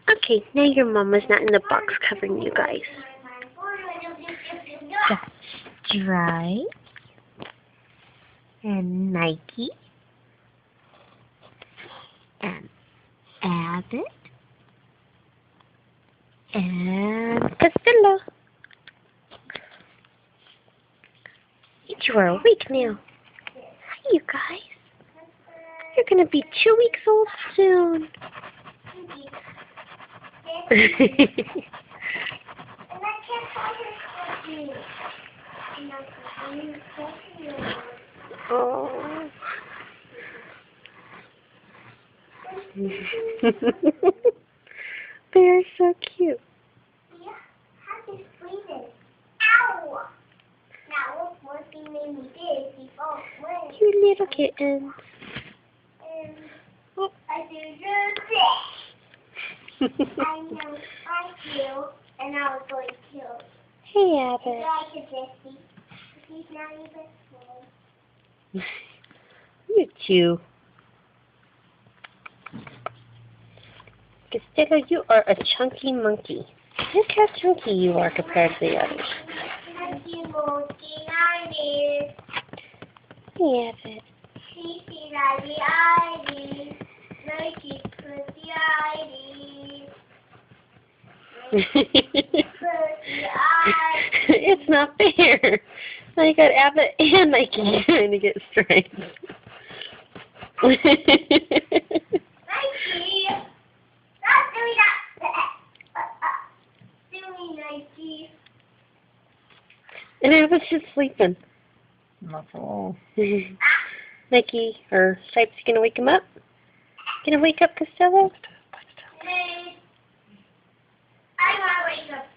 Okay, now your mama's not in the box covering you guys. Stripe and Nike and Abbott and Costello. You are awake now. Hi, you guys. You're gonna be 2 weeks old soon. Oh. They're so cute. You little kittens. Oh. I know, I feel, and I was going to. Hey, Abbott. He's not even small. You too. Costello, you are a chunky monkey. Look how chunky you are compared to the others. Chunky monkey, I Hey, Abbott. It's not fair. Now you got Abbott and Nike trying to get stripes. And Abbott's just sleeping. Not for long. Nike or Stripes gonna wake him up? Gonna wake up Costello? I want to wake up.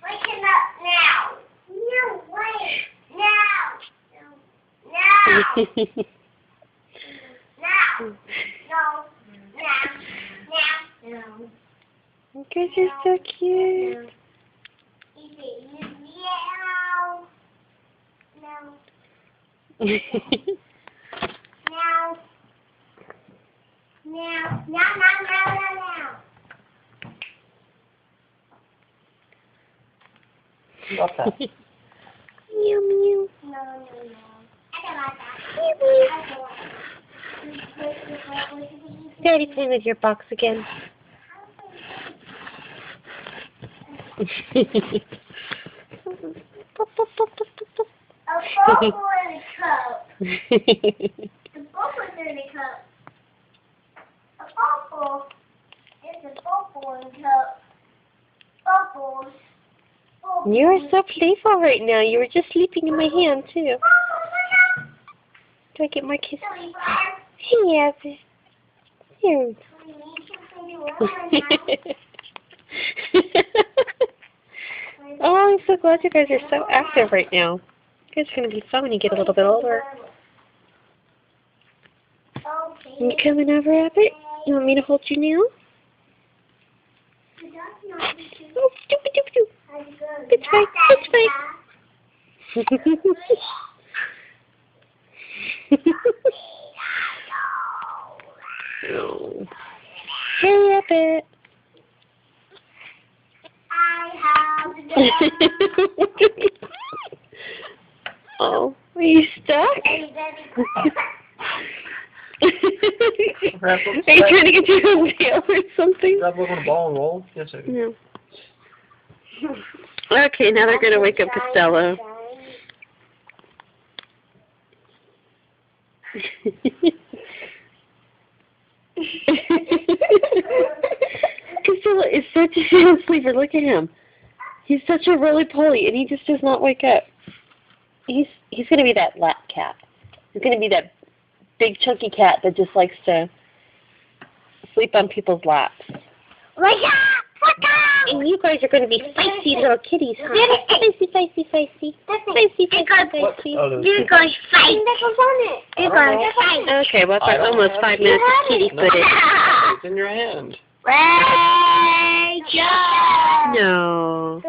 Wake him up now. No, wait. Now. No. Now. No. No. You guys are so cute. Meow. No. Meow. Meow. Meow. What's that? Meow meow. No. I don't like that. Daddy playing with your box again. A bubble in a cup. The bubble's in the cup. A bubble. There's a bubble in the cup. Bubbles. You are so playful right now. You were just sleeping in my hand too. Do I get more kisses? Hey, Abbott. Here. Oh, I'm so glad you guys are so active right now. You guys are going to be fun when you get a little bit older. You coming over, Abbott? You want me to hold you now? Oh, doop. It's fine. Oh. Hey, Abbott. Oh, are you stuck? Are you trying to get your own tail or something? Grab a little ball and roll? Yes, I do. No. Okay, now they're going to wake up Costello. Costello is such a sound sleeper. Look at him. He's such a roly-poly, and he just does not wake up. He's going to be that lap cat. He's going to be that big chunky cat that just likes to sleep on people's laps. Wake up! And you guys are going to be feisty little kitties, huh? Feisty. You're going to fight. You're going to fight. Okay, well, for almost 5 minutes of kitty footage. It's in your hand. Wake up! No.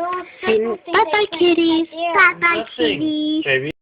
Bye-bye, kitties. Bye-bye, kitties. JV.